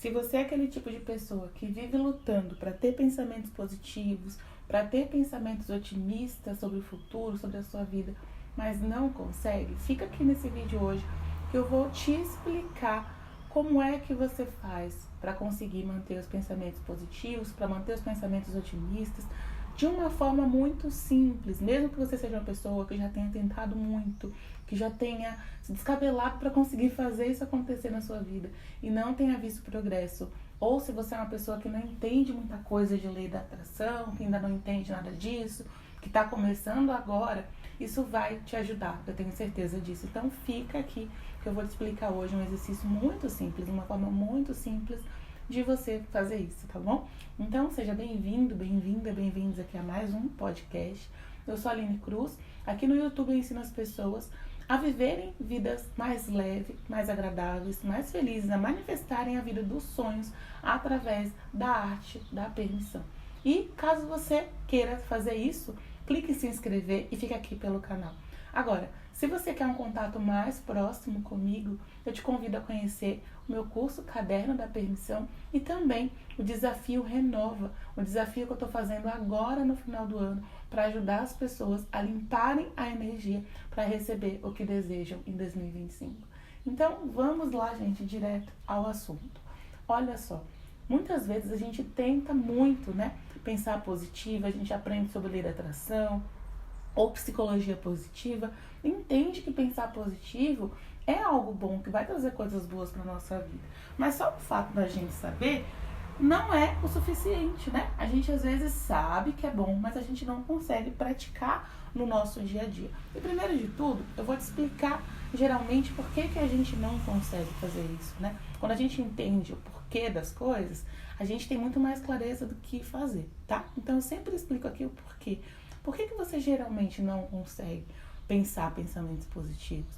Se você é aquele tipo de pessoa que vive lutando para ter pensamentos positivos, para ter pensamentos otimistas sobre o futuro, sobre a sua vida, mas não consegue, fica aqui nesse vídeo hoje que eu vou te explicar como é que você faz para conseguir manter os pensamentos positivos, para manter os pensamentos otimistas, de uma forma muito simples, mesmo que você seja uma pessoa que já tenha tentado muito, que já tenha se descabelado para conseguir fazer isso acontecer na sua vida e não tenha visto progresso, ou se você é uma pessoa que não entende muita coisa de lei da atração, que ainda não entende nada disso, que está começando agora, isso vai te ajudar, eu tenho certeza disso. Então fica aqui que eu vou te explicar hoje um exercício muito simples, uma forma muito simples de você fazer isso, tá bom? Então seja bem-vindo, bem-vinda, bem-vindos aqui a mais um podcast. Eu sou a Aline Cruz, aqui no YouTube eu ensino as pessoas a viverem vidas mais leves, mais agradáveis, mais felizes, a manifestarem a vida dos sonhos através da arte da permissão. E caso você queira fazer isso, clique em se inscrever e fique aqui pelo canal. Agora, se você quer um contato mais próximo comigo, eu te convido a conhecer o meu curso Caderno da Permissão e também o Desafio Renova, o desafio que eu estou fazendo agora no final do ano para ajudar as pessoas a limparem a energia para receber o que desejam em 2025. Então, vamos lá, gente, direto ao assunto. Olha só, muitas vezes a gente tenta muito, pensar positivo, a gente aprende sobre lei da atração, ou psicologia positiva, entende que pensar positivo é algo bom, que vai trazer coisas boas para nossa vida. Mas só o fato da gente saber não é o suficiente, A gente às vezes sabe que é bom, mas a gente não consegue praticar no nosso dia a dia. E primeiro de tudo, eu vou te explicar geralmente por que a gente não consegue fazer isso, Quando a gente entende o porquê das coisas, a gente tem muito mais clareza do que fazer, tá? Então eu sempre explico aqui o porquê. Por que você geralmente não consegue pensar pensamentos positivos?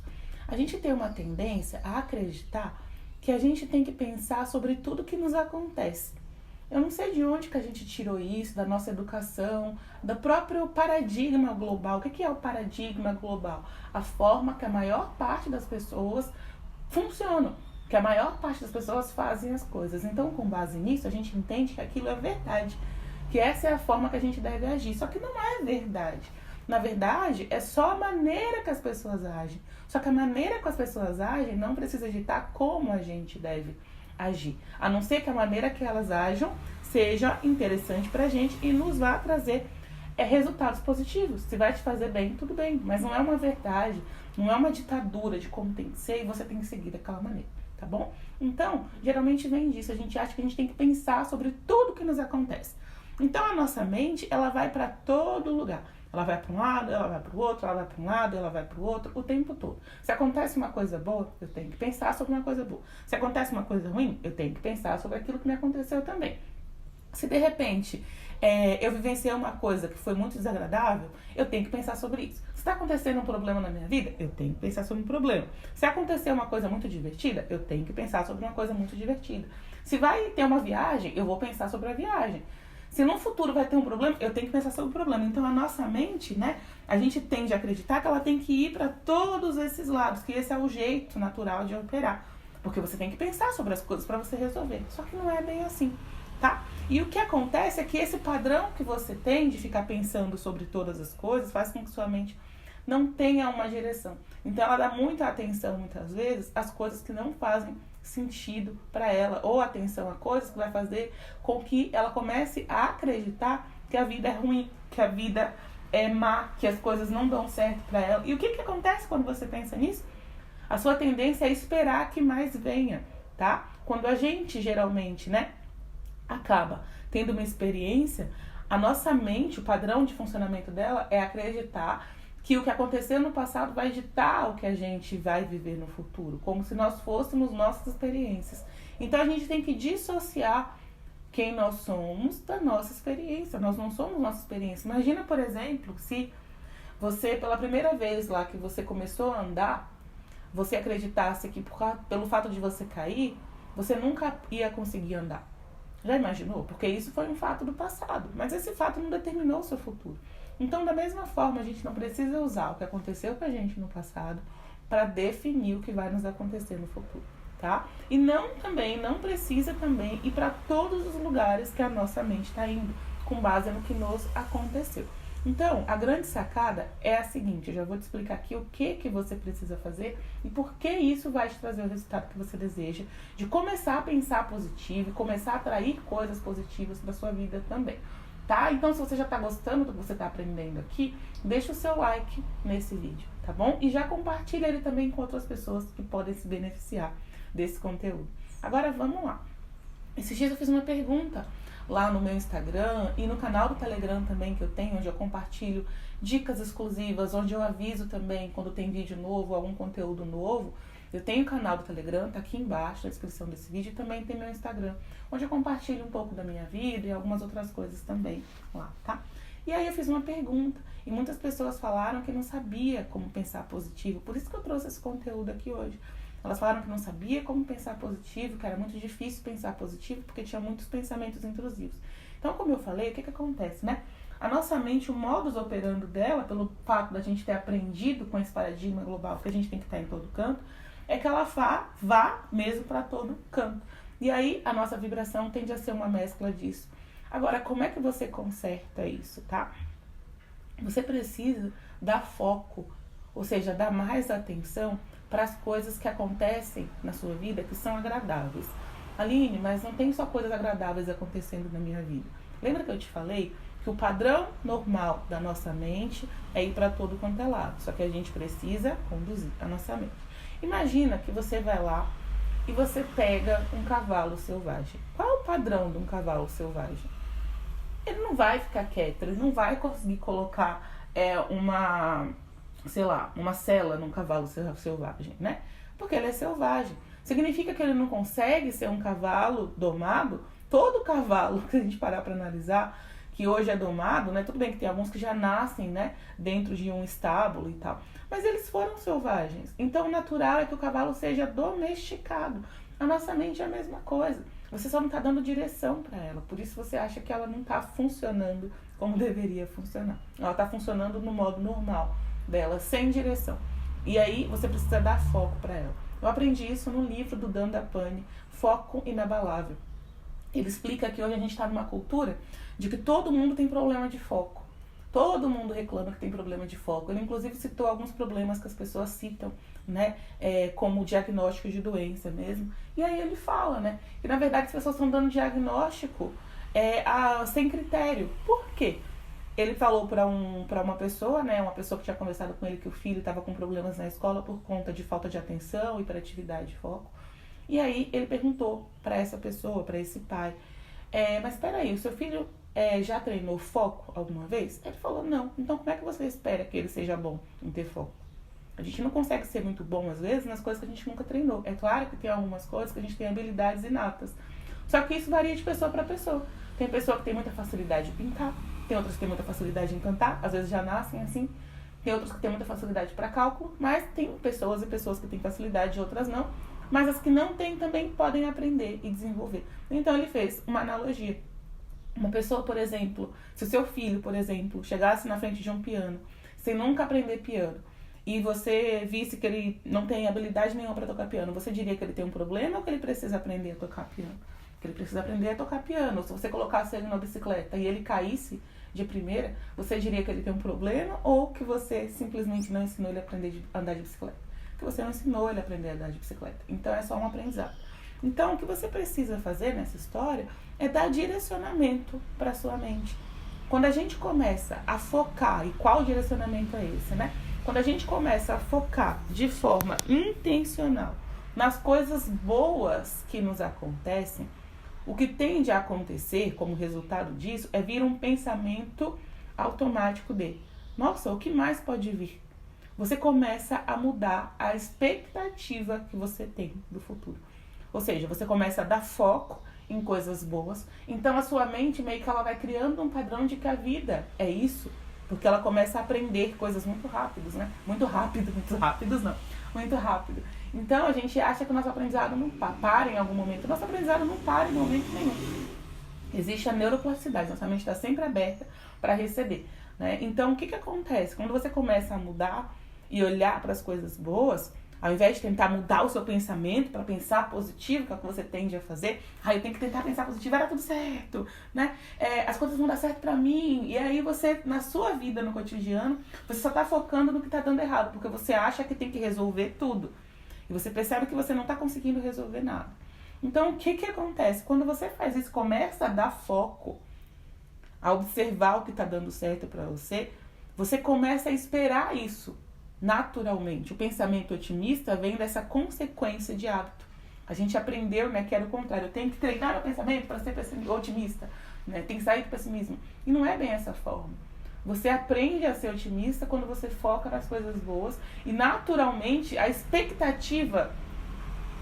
A gente tem uma tendência a acreditar que a gente tem que pensar sobre tudo que nos acontece. Eu não sei de onde que a gente tirou isso, da nossa educação, do próprio paradigma global. O que é o paradigma global? A forma que a maior parte das pessoas funcionam, que a maior parte das pessoas fazem as coisas. Então, com base nisso, a gente entende que aquilo é verdade, que essa é a forma que a gente deve agir. Só que não é verdade. Na verdade, é só a maneira que as pessoas agem. Só que a maneira que as pessoas agem não precisa ditar como a gente deve agir. A não ser que a maneira que elas ajam seja interessante pra gente e nos vá trazer resultados positivos. Se vai te fazer bem, tudo bem. Mas não é uma verdade, não é uma ditadura de como tem que ser e você tem que seguir daquela maneira, tá bom? Então, geralmente vem disso. A gente acha que a gente tem que pensar sobre tudo que nos acontece. Então a nossa mente, ela vai para todo lugar. Ela vai para um lado, ela vai para o outro, ela vai para um lado, ela vai para o outro, o tempo todo. Se acontece uma coisa boa, eu tenho que pensar sobre uma coisa boa. Se acontece uma coisa ruim, eu tenho que pensar sobre aquilo que me aconteceu também. Se de repente eu vivenciei uma coisa que foi muito desagradável, eu tenho que pensar sobre isso. Se está acontecendo um problema na minha vida, eu tenho que pensar sobre um problema. Se acontecer uma coisa muito divertida, eu tenho que pensar sobre uma coisa muito divertida. Se vai ter uma viagem, eu vou pensar sobre a viagem. Se no futuro vai ter um problema, eu tenho que pensar sobre o problema. Então a nossa mente, a gente tende a acreditar que ela tem que ir para todos esses lados, que esse é o jeito natural de operar. Porque você tem que pensar sobre as coisas para você resolver. Só que não é bem assim, tá? E o que acontece é que esse padrão que você tem de ficar pensando sobre todas as coisas faz com que sua mente não tenha uma direção. Então ela dá muita atenção, muitas vezes, às coisas que não fazem sentido para ela, ou atenção a coisas que vai fazer com que ela comece a acreditar que a vida é ruim, que a vida é má, que as coisas não dão certo para ela. E o que acontece quando você pensa nisso? A sua tendência é esperar que mais venha, tá? Quando a gente geralmente, acaba tendo uma experiência, a nossa mente, o padrão de funcionamento dela é acreditar que o que aconteceu no passado vai ditar o que a gente vai viver no futuro, como se nós fôssemos nossas experiências. Então a gente tem que dissociar quem nós somos da nossa experiência. Nós não somos nossa experiência. Imagina, por exemplo, se você, pela primeira vez lá que você começou a andar, você acreditasse que pelo fato de você cair, você nunca ia conseguir andar. Já imaginou? Porque isso foi um fato do passado, mas esse fato não determinou o seu futuro. Então, da mesma forma, a gente não precisa usar o que aconteceu com a gente no passado para definir o que vai nos acontecer no futuro. tá? E não precisa também ir para todos os lugares que a nossa mente está indo, com base no que nos aconteceu. Então, a grande sacada é a seguinte, eu já vou te explicar aqui o que você precisa fazer e por que isso vai te trazer o resultado que você deseja, de começar a pensar positivo e começar a atrair coisas positivas para sua vida também, tá? Então, se você já está gostando do que você está aprendendo aqui, deixa o seu like nesse vídeo, tá bom? E já compartilha ele também com outras pessoas que podem se beneficiar desse conteúdo. Agora, vamos lá. Esses dias eu fiz uma pergunta lá no meu Instagram e no canal do Telegram também que eu tenho, onde eu compartilho dicas exclusivas, onde eu aviso também quando tem vídeo novo, algum conteúdo novo. Eu tenho o canal do Telegram, tá aqui embaixo na descrição desse vídeo, e também tem meu Instagram, onde eu compartilho um pouco da minha vida e algumas outras coisas também lá, tá? E aí eu fiz uma pergunta e muitas pessoas falaram que não sabia como pensar positivo, por isso que eu trouxe esse conteúdo aqui hoje. Elas falaram que não sabia como pensar positivo, que era muito difícil pensar positivo, porque tinha muitos pensamentos intrusivos. Então, como eu falei, o que acontece, né? A nossa mente, o modus operandi dela, pelo fato da gente ter aprendido com esse paradigma global que a gente tem que estar em todo canto, é que ela vá mesmo para todo canto. E aí, a nossa vibração tende a ser uma mescla disso. Agora, como é que você conserta isso, tá? Você precisa dar foco, ou seja, dar mais atenção para as coisas que acontecem na sua vida que são agradáveis. Aline, mas não tem só coisas agradáveis acontecendo na minha vida. Lembra que eu te falei que o padrão normal da nossa mente é ir para todo quanto é lado, só que a gente precisa conduzir a nossa mente. Imagina que você vai lá e você pega um cavalo selvagem. Qual é o padrão de um cavalo selvagem? Ele não vai ficar quieto, ele não vai conseguir colocar uma sela num cavalo selvagem, né? Porque ele é selvagem. Significa que ele não consegue ser um cavalo domado? Todo cavalo que a gente parar para analisar, que hoje é domado, né? Tudo bem que tem alguns que já nascem, né? Dentro de um estábulo e tal. Mas eles foram selvagens. Então, o natural é que o cavalo seja domesticado. A nossa mente é a mesma coisa. Você só não está dando direção para ela. Por isso você acha que ela não está funcionando como deveria funcionar. Ela está funcionando no modo normal dela, sem direção. E aí você precisa dar foco para ela. Eu aprendi isso no livro do Dandapani, Foco Inabalável. Ele explica que hoje a gente está numa cultura de que todo mundo tem problema de foco. Todo mundo reclama que tem problema de foco. Ele inclusive citou alguns problemas que as pessoas citam, né, como diagnóstico de doença mesmo. E aí ele fala, né, que na verdade as pessoas estão dando diagnóstico sem critério. Por quê? Ele falou para uma pessoa, né, uma pessoa que tinha conversado com ele que o filho estava com problemas na escola por conta de falta de atenção, hiperatividade e foco. E aí ele perguntou para essa pessoa, para esse pai, mas espera aí, o seu filho já treinou foco alguma vez? Ele falou, não. Então como é que você espera que ele seja bom em ter foco? A gente não consegue ser muito bom, às vezes, nas coisas que a gente nunca treinou. É claro que tem algumas coisas que a gente tem habilidades inatas. Só que isso varia de pessoa para pessoa. Tem pessoa que tem muita facilidade de pintar, tem outras que tem muita facilidade em cantar, às vezes já nascem assim. Tem outros que tem muita facilidade para cálculo, mas tem pessoas e pessoas que têm facilidade e outras não. Mas as que não têm também podem aprender e desenvolver. Então ele fez uma analogia. Uma pessoa, por exemplo, se o seu filho, por exemplo, chegasse na frente de um piano, sem nunca aprender piano, e você visse que ele não tem habilidade nenhuma para tocar piano, você diria que ele tem um problema ou que ele precisa aprender a tocar piano? Que ele precisa aprender a tocar piano. Se você colocasse ele numa bicicleta e ele caísse de primeira, você diria que ele tem um problema ou que você simplesmente não ensinou ele a aprender a andar de bicicleta? Que você não ensinou ele a aprender a andar de bicicleta. Então é só um aprendizado. Então o que você precisa fazer nessa história é dar direcionamento para sua mente. Quando a gente começa a focar, e qual direcionamento é esse, né? Quando a gente começa a focar de forma intencional nas coisas boas que nos acontecem, o que tende a acontecer como resultado disso é vir um pensamento automático de, nossa, o que mais pode vir? Você começa a mudar a expectativa que você tem do futuro. Ou seja, você começa a dar foco em coisas boas, então a sua mente meio que ela vai criando um padrão de que a vida é isso, porque ela começa a aprender coisas muito rápidas, né? Muito rápido Então a gente acha que o nosso aprendizado não para em algum momento. O nosso aprendizado não para em momento nenhum. Existe a neuroplasticidade, nossa mente está sempre aberta para receber, né? Então o que acontece? Quando você começa a mudar e olhar para as coisas boas, Ao invés de tentar mudar o seu pensamento para pensar positivo, que é o que você tende a fazer, eu tenho que tentar pensar positivo, vai dar tudo certo, né? As coisas vão dar certo pra mim. E aí você, na sua vida, no cotidiano, você só tá focando no que tá dando errado, porque você acha que tem que resolver tudo. E você percebe que você não tá conseguindo resolver nada. Então, o que acontece? Quando você faz isso, começa a dar foco, a observar o que tá dando certo pra você, você começa a esperar isso. Naturalmente, o pensamento otimista vem dessa consequência de hábito. A gente aprendeu, né, que era o contrário. Eu tenho que treinar o pensamento para ser otimista, né? Tem que sair do pessimismo. E não é bem essa forma. Você aprende a ser otimista quando você foca nas coisas boas e naturalmente a expectativa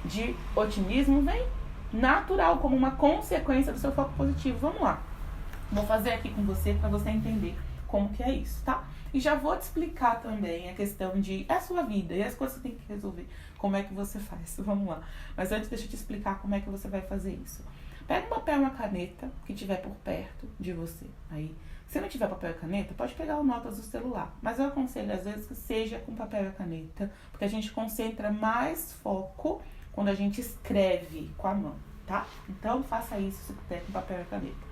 de otimismo vem natural, como uma consequência do seu foco positivo. Vamos lá. Vou fazer aqui com você para você entender como que é isso, tá? E já vou te explicar também a questão de a sua vida e as coisas que você tem que resolver. Como é que você faz? Vamos lá. Mas antes deixa eu te explicar como é que você vai fazer isso. Pega um papel e uma caneta que estiver por perto de você. Aí, se não tiver papel e caneta, pode pegar notas do celular. Mas eu aconselho às vezes que seja com papel e caneta, porque a gente concentra mais foco quando a gente escreve com a mão, tá? Então faça isso se puder com papel e caneta.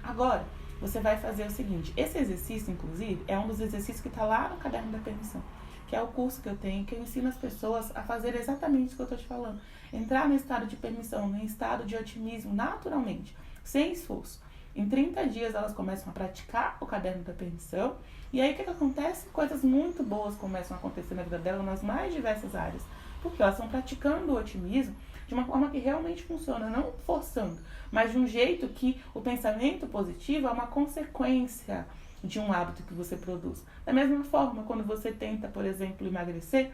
Agora, você vai fazer o seguinte, esse exercício, inclusive, é um dos exercícios que está lá no Caderno da Permissão, que é o curso que eu tenho, que eu ensino as pessoas a fazer exatamente isso que eu estou te falando. Entrar no estado de permissão, no estado de otimismo, naturalmente, sem esforço. Em 30 dias elas começam a praticar o Caderno da Permissão, e aí o que acontece? Coisas muito boas começam a acontecer na vida delas nas mais diversas áreas, porque elas estão praticando o otimismo de uma forma que realmente funciona, não forçando, mas de um jeito que o pensamento positivo é uma consequência de um hábito que você produz. Da mesma forma, quando você tenta, por exemplo, emagrecer,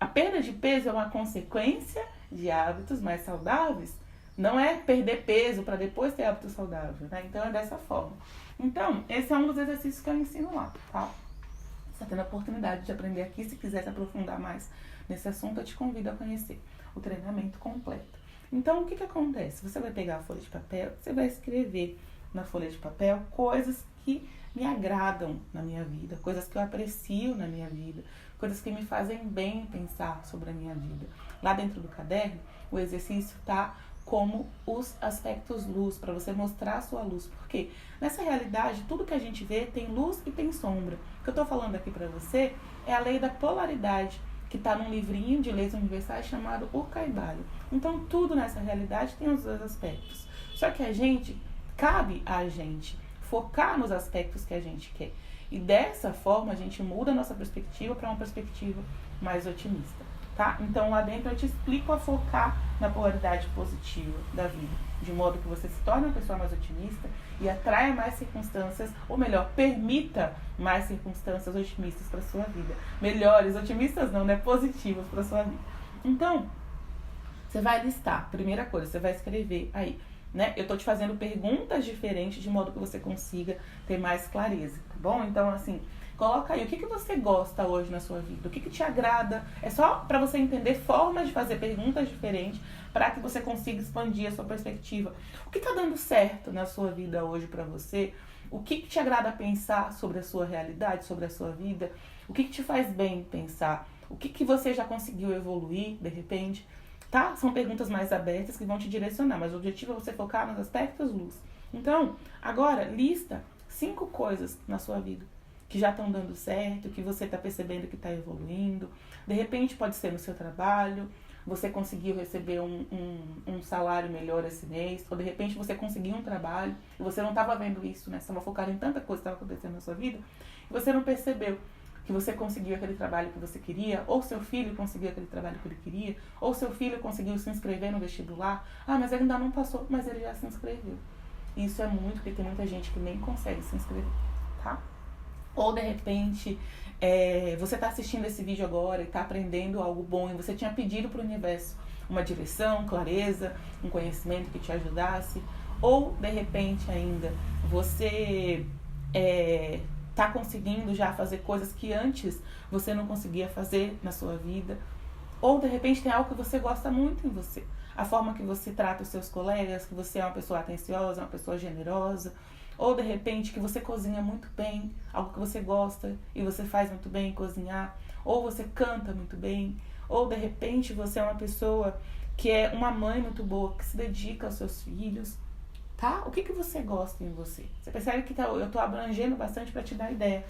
a perda de peso é uma consequência de hábitos mais saudáveis, não é perder peso para depois ter hábitos saudáveis, né? Então é dessa forma. Então, esse é um dos exercícios que eu ensino lá, tá? Você está tendo a oportunidade de aprender aqui. Se quiser se aprofundar mais nesse assunto, eu te convido a conhecer o treinamento completo. Então, o que acontece? Você vai pegar a folha de papel, você vai escrever na folha de papel coisas que me agradam na minha vida, coisas que eu aprecio na minha vida, coisas que me fazem bem pensar sobre a minha vida. Lá dentro do caderno, o exercício tá como os aspectos luz, para você mostrar a sua luz. Porque nessa realidade, tudo que a gente vê tem luz e tem sombra. O que eu tô falando aqui para você é a lei da polaridade, que está num livrinho de leis universais chamado O Kaibalho. Então, tudo nessa realidade tem os dois aspectos. Só que cabe a gente focar nos aspectos que a gente quer. E dessa forma, a gente muda a nossa perspectiva para uma perspectiva mais otimista, tá? Então, lá dentro eu te explico a focar na polaridade positiva da vida, de modo que você se torne uma pessoa mais otimista e atraia mais circunstâncias, ou melhor, permita mais circunstâncias otimistas para sua vida. Melhores, otimistas não, né? Positivas para sua vida. Então, você vai listar, primeira coisa, você vai escrever aí, né? Eu tô te fazendo perguntas diferentes de modo que você consiga ter mais clareza, tá bom? Então, assim, coloca aí o que você gosta hoje na sua vida, o que te agrada. É só para você entender formas de fazer perguntas diferentes para que você consiga expandir a sua perspectiva. O que tá dando certo na sua vida hoje para você? O que te agrada pensar sobre a sua realidade, sobre a sua vida? O que te faz bem pensar? O que você já conseguiu evoluir, de repente? Tá? São perguntas mais abertas que vão te direcionar, mas o objetivo é você focar nos aspectos luz. Então, agora, lista 5 coisas na sua vida que já estão dando certo, que você está percebendo que está evoluindo. De repente pode ser no seu trabalho, você conseguiu receber um salário melhor esse mês, ou de repente você conseguiu um trabalho e você não estava vendo isso, né? Você estava focado em tanta coisa que estava acontecendo na sua vida e você não percebeu que você conseguiu aquele trabalho que você queria, ou seu filho conseguiu aquele trabalho que ele queria, ou seu filho conseguiu se inscrever no vestibular. Ah, mas ele ainda não passou, mas ele já se inscreveu. Isso é muito, porque tem muita gente que nem consegue se inscrever, tá? Ou de repente, você está assistindo esse vídeo agora e está aprendendo algo bom, e você tinha pedido para o universo uma direção, clareza, um conhecimento que te ajudasse. Ou de repente ainda, você tá conseguindo já fazer coisas que antes você não conseguia fazer na sua vida. Ou de repente tem algo que você gosta muito em você. A forma que você trata os seus colegas, que você é uma pessoa atenciosa, uma pessoa generosa. Ou de repente que você cozinha muito bem, algo que você gosta e você faz muito bem em cozinhar. Ou você canta muito bem. Ou de repente você é uma pessoa que é uma mãe muito boa, que se dedica aos seus filhos, tá? O que você gosta em você? Você percebe que eu tô abrangendo bastante para te dar ideia.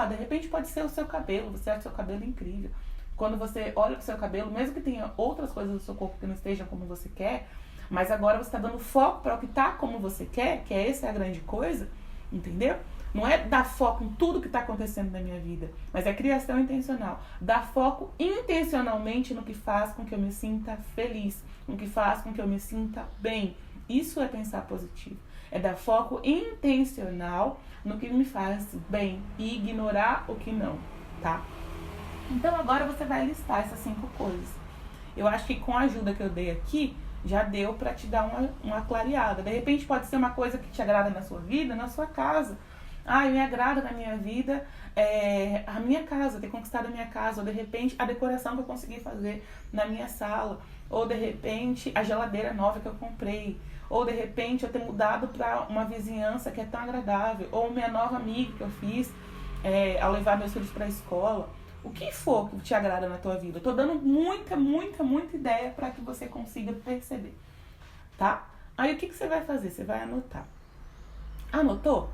De repente pode ser o seu cabelo, você acha o seu cabelo incrível. Quando você olha pro seu cabelo, mesmo que tenha outras coisas do seu corpo que não estejam como você quer, mas agora você está dando foco para o que tá como você quer, que essa é a grande coisa, entendeu? Não é dar foco em tudo que está acontecendo na minha vida, mas é criação intencional. Dar foco intencionalmente no que faz com que eu me sinta feliz, no que faz com que eu me sinta bem. Isso é pensar positivo. É dar foco intencional no que me faz bem e ignorar o que não, tá? Então agora você vai listar essas 5 coisas. Eu acho que com a ajuda que eu dei aqui, já deu pra te dar uma clareada. De repente pode ser uma coisa que te agrada na sua vida, na sua casa. Me agrada na minha vida a minha casa, ter conquistado a minha casa. Ou de repente a decoração que eu consegui fazer na minha sala. Ou de repente a geladeira nova que eu comprei. Ou de repente eu ter mudado pra uma vizinhança que é tão agradável. Ou minha nova amiga que eu fiz ao levar meus filhos pra escola. O que for que te agrada na tua vida. Eu tô dando muita ideia para que você consiga perceber, tá? Aí o que você vai fazer? Você vai anotar. Anotou?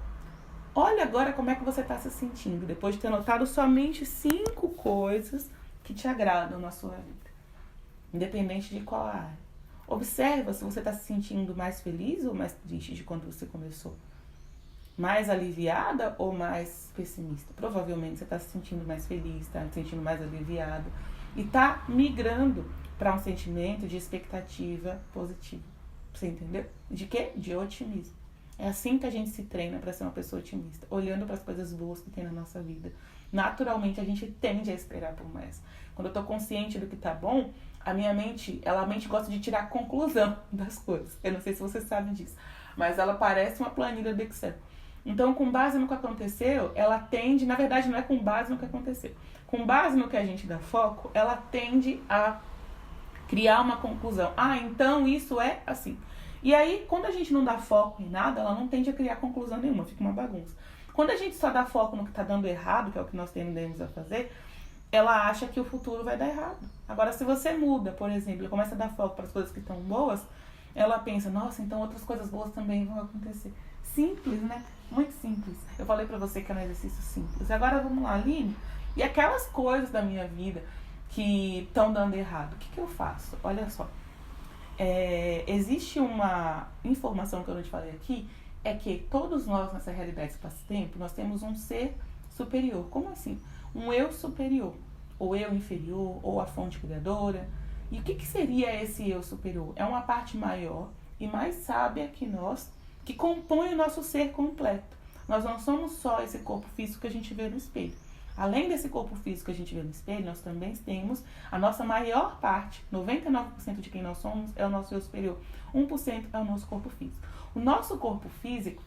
Olha agora como é que você tá se sentindo, depois de ter anotado somente 5 coisas que te agradam na sua vida. Independente de qual área. Observa se você tá se sentindo mais feliz ou mais triste de quando você começou. Mais aliviada ou mais pessimista? Provavelmente você está se sentindo mais feliz, está se sentindo mais aliviado e está migrando para um sentimento de expectativa positiva. Você entendeu? De quê? De otimismo. É assim que a gente se treina para ser uma pessoa otimista, olhando para as coisas boas que tem na nossa vida. Naturalmente a gente tende a esperar por mais. Quando eu estou consciente do que está bom, a mente gosta de tirar a conclusão das coisas. Eu não sei se você sabe disso, mas ela parece uma planilha do Excel. Então, com base no que aconteceu, ela tende, na verdade não é com base no que aconteceu, com base no que a gente dá foco, ela tende a criar uma conclusão. Então isso é assim. E aí, quando a gente não dá foco em nada, ela não tende a criar conclusão nenhuma, fica uma bagunça. Quando a gente só dá foco no que está dando errado, que é o que nós tendemos a fazer, ela acha que o futuro vai dar errado. Agora, se você muda, por exemplo, e começa a dar foco para as coisas que estão boas, ela pensa, nossa, então outras coisas boas também vão acontecer. Simples, né? Muito simples. Eu falei pra você que é um exercício simples. Agora vamos lá, Aline. E aquelas coisas da minha vida que estão dando errado, o que eu faço? Olha só. Existe uma informação que eu não te falei aqui, é que todos nós nessa realidade espaço-tempo, nós temos um ser superior. Como assim? Um eu superior. Ou eu inferior, ou a fonte criadora. E o que seria esse eu superior? É uma parte maior e mais sábia que nós, que compõe o nosso ser completo. Nós não somos só esse corpo físico que a gente vê no espelho. Além desse corpo físico que a gente vê no espelho, nós também temos a nossa maior parte, 99% de quem nós somos é o nosso eu superior, 1% é o nosso corpo físico. O nosso corpo físico,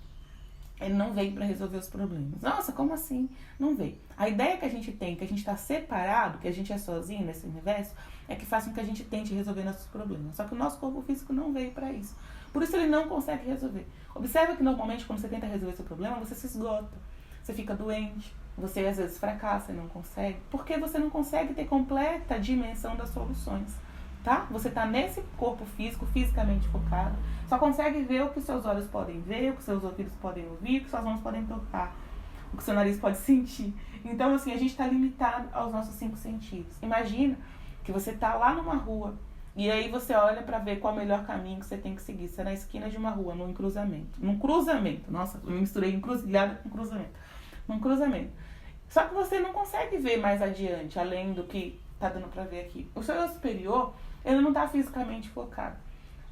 ele não veio para resolver os problemas. Nossa, como assim? Não veio. A ideia que a gente tem, que a gente está separado, que a gente é sozinho nesse universo, é que faz com que a gente tente resolver nossos problemas. Só que o nosso corpo físico não veio para isso. Por isso ele não consegue resolver. Observa que normalmente quando você tenta resolver seu problema, você se esgota. Você fica doente, você às vezes fracassa e não consegue. Porque você não consegue ter completa dimensão das soluções. Tá? Você está nesse corpo físico, fisicamente focado, só consegue ver o que seus olhos podem ver, o que seus ouvidos podem ouvir, o que suas mãos podem tocar, o que seu nariz pode sentir. Então, assim, a gente está limitado aos nossos 5 sentidos. Imagina que você está lá numa rua e aí você olha para ver qual é o melhor caminho que você tem que seguir. Você é na esquina de uma rua, num cruzamento. Num cruzamento. Nossa, eu misturei encruzilhada com cruzamento. Num cruzamento. Só que você não consegue ver mais adiante, além do que tá dando para ver aqui. O seu eu superior, ele não está fisicamente focado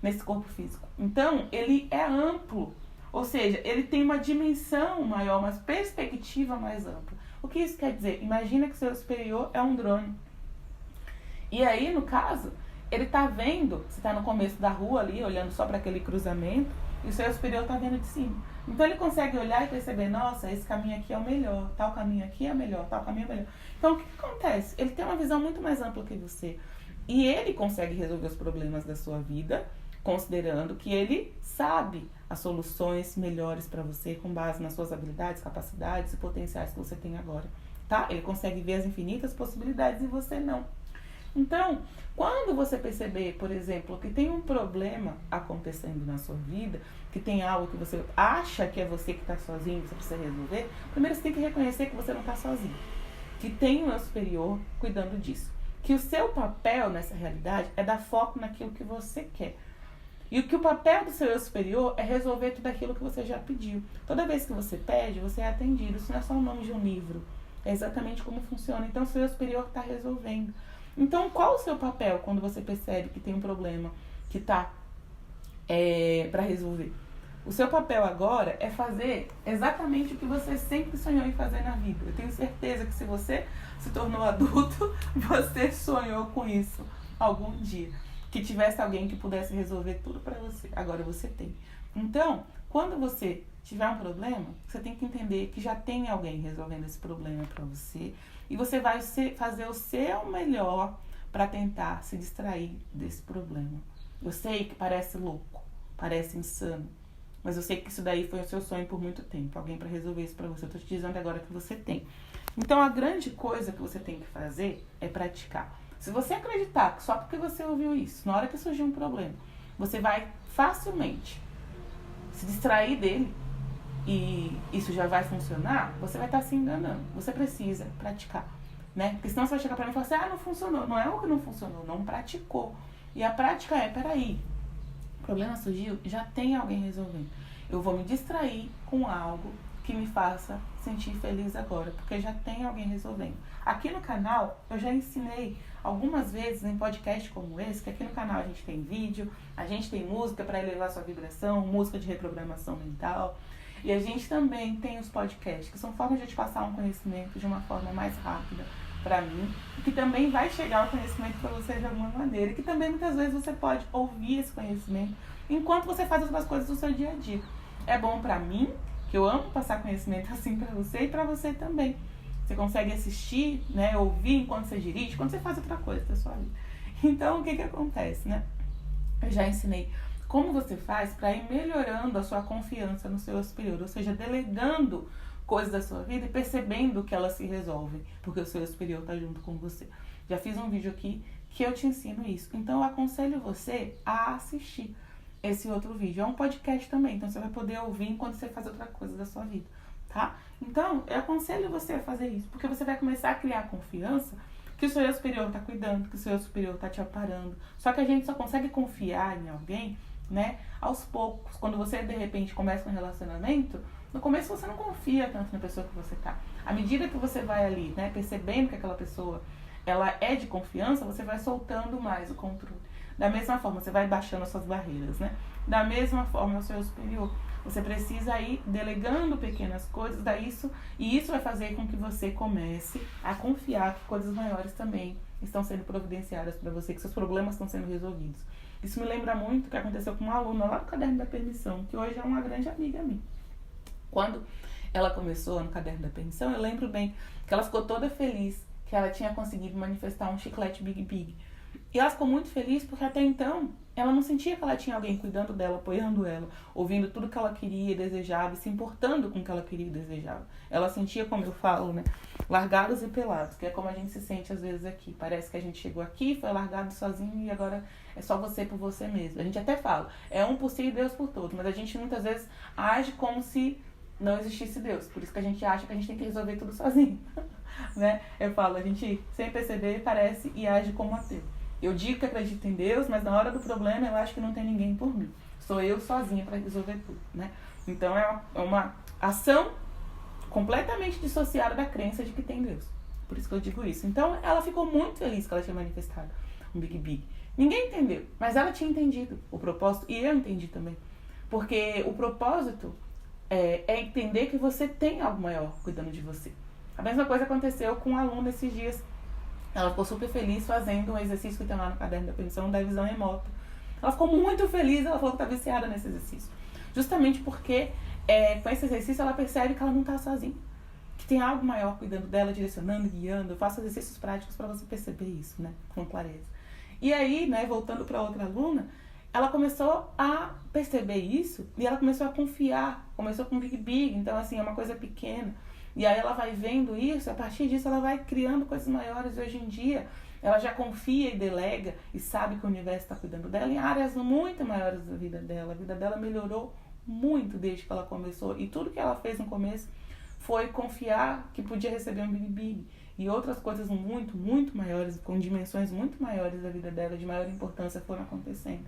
nesse corpo físico. Então, ele é amplo. Ou seja, ele tem uma dimensão maior, uma perspectiva mais ampla. O que isso quer dizer? Imagina que o seu superior é um drone. E aí, no caso, ele está vendo, você está no começo da rua ali, olhando só para aquele cruzamento, e o seu superior está vendo de cima. Então, ele consegue olhar e perceber, nossa, esse caminho aqui é o melhor, tal caminho aqui é melhor, tal caminho é melhor. Então, o que acontece? Ele tem uma visão muito mais ampla que você. E ele consegue resolver os problemas da sua vida, considerando que ele sabe as soluções melhores para você com base nas suas habilidades, capacidades e potenciais que você tem agora, tá? Ele consegue ver as infinitas possibilidades e você não. Então, quando você perceber, por exemplo, que tem um problema acontecendo na sua vida, que tem algo que você acha que é você que está sozinho, que você precisa resolver, primeiro você tem que reconhecer que você não está sozinho. Que tem um eu superior cuidando disso. Que o seu papel nessa realidade é dar foco naquilo que você quer. E o papel do seu eu superior é resolver tudo aquilo que você já pediu. Toda vez que você pede, você é atendido. Isso não é só o nome de um livro. É exatamente como funciona. Então, o seu eu superior está resolvendo. Então, qual o seu papel quando você percebe que tem um problema que está para resolver? O seu papel agora é fazer exatamente o que você sempre sonhou em fazer na vida. Eu tenho certeza que se você se tornou adulto, você sonhou com isso algum dia. Que tivesse alguém que pudesse resolver tudo para você. Agora você tem. Então, quando você tiver um problema, você tem que entender que já tem alguém resolvendo esse problema para você. E você vai fazer o seu melhor para tentar se distrair desse problema. Eu sei que parece louco, parece insano. Mas eu sei que isso daí foi o seu sonho por muito tempo. Alguém para resolver isso para você. Eu tô te dizendo agora que você tem. Então, a grande coisa que você tem que fazer é praticar. Se você acreditar que só porque você ouviu isso, na hora que surgir um problema, você vai facilmente se distrair dele e isso já vai funcionar, você vai estar se enganando. Você precisa praticar, né? Porque senão você vai chegar pra mim e falar assim, não funcionou. Não é o que não funcionou, não praticou. E a prática é, peraí, o problema surgiu, já tem alguém resolvendo. Eu vou me distrair com algo que me faça sentir feliz agora, porque já tem alguém resolvendo. Aqui no canal, eu já ensinei algumas vezes em podcast como esse, que aqui no canal a gente tem vídeo, a gente tem música para elevar sua vibração, música de reprogramação mental, e a gente também tem os podcasts, que são formas de eu te passar um conhecimento de uma forma mais rápida para mim, e que também vai chegar o conhecimento para você de alguma maneira, e que também muitas vezes você pode ouvir esse conhecimento enquanto você faz outras coisas do seu dia a dia. É bom para mim, que eu amo passar conhecimento assim para você e para você também. Você consegue assistir, né, ouvir enquanto você dirige, quando você faz outra coisa da sua vida. Então, o que acontece, né? Eu já ensinei como você faz para ir melhorando a sua confiança no seu superior, ou seja, delegando coisas da sua vida e percebendo que elas se resolvem, porque o seu superior está junto com você. Já fiz um vídeo aqui que eu te ensino isso. Então, eu aconselho você a assistir esse outro vídeo. É um podcast também, então você vai poder ouvir enquanto você faz outra coisa da sua vida, tá? Então, eu aconselho você a fazer isso, porque você vai começar a criar confiança que o seu eu superior tá cuidando, que o seu eu superior tá te amparando. Só que a gente só consegue confiar em alguém, né, aos poucos. Quando você, de repente, começa um relacionamento, no começo você não confia tanto na pessoa que você tá. À medida que você vai ali, né, percebendo que aquela pessoa, ela é de confiança, você vai soltando mais o controle. Da mesma forma, você vai baixando as suas barreiras, né? Da mesma forma, o seu superior. Você precisa ir delegando pequenas coisas, e isso vai fazer com que você comece a confiar que coisas maiores também estão sendo providenciadas para você, que seus problemas estão sendo resolvidos. Isso me lembra muito o que aconteceu com uma aluna lá no Caderno da Permissão, que hoje é uma grande amiga minha. Quando ela começou no Caderno da Permissão, eu lembro bem que ela ficou toda feliz que ela tinha conseguido manifestar um chiclete Big Big. E ela ficou muito feliz porque até então ela não sentia que ela tinha alguém cuidando dela, apoiando ela, ouvindo tudo que ela queria e desejava e se importando com o que ela queria e desejava. Ela sentia, como eu falo, né, largados e pelados, que é como a gente se sente às vezes aqui. Parece que a gente chegou aqui, foi largado sozinho e agora é só você por você mesmo. A gente até fala, é um por si e Deus por todos, mas a gente muitas vezes age como se não existisse Deus. Por isso que a gente acha que a gente tem que resolver tudo sozinho. Né? Eu falo, a gente sem perceber parece e age como ateu. Eu digo que acredito em Deus, mas na hora do problema eu acho que não tem ninguém por mim. Sou eu sozinha para resolver tudo, né? Então é uma ação completamente dissociada da crença de que tem Deus. Por isso que eu digo isso. Então ela ficou muito feliz que ela tinha manifestado um Big Big. Ninguém entendeu, mas ela tinha entendido o propósito e eu entendi também. Porque o propósito é entender que você tem algo maior cuidando de você. A mesma coisa aconteceu com um aluno esses dias. Ela ficou super feliz fazendo um exercício que tem lá no Caderno da Permissão da visão remota. Ela ficou muito feliz, ela falou que tá viciada nesse exercício. Justamente porque com esse exercício ela percebe que ela não tá sozinha. Que tem algo maior cuidando dela, direcionando, guiando. Eu faço exercícios práticos para você perceber isso, né? Com clareza. E aí, né, voltando para outra aluna, ela começou a perceber isso e ela começou a confiar. Começou com Big Big, então assim, é uma coisa pequena. E aí ela vai vendo isso, a partir disso ela vai criando coisas maiores. E hoje em dia ela já confia e delega e sabe que o universo está cuidando dela em áreas muito maiores da vida dela. A vida dela melhorou muito desde que ela começou, e tudo que ela fez no começo foi confiar que podia receber um Big Big, e outras coisas muito maiores, com dimensões muito maiores da vida dela, de maior importância, foram acontecendo.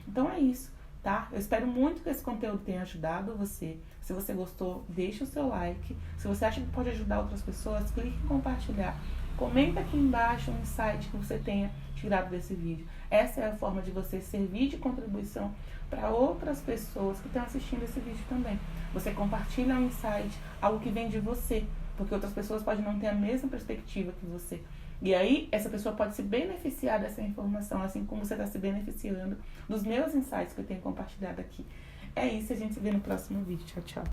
Então é isso, tá? Eu espero muito que esse conteúdo tenha ajudado você. Se você gostou, deixa o seu like. Se você acha que pode ajudar outras pessoas, clique em compartilhar. Comenta aqui embaixo um insight que você tenha tirado desse vídeo. Essa é a forma de você servir de contribuição para outras pessoas que estão assistindo esse vídeo também. Você compartilha um insight, algo que vem de você, porque outras pessoas podem não ter a mesma perspectiva que você. E aí, essa pessoa pode se beneficiar dessa informação, assim como você está se beneficiando dos meus insights que eu tenho compartilhado aqui. É isso, a gente se vê no próximo vídeo. Tchau, tchau.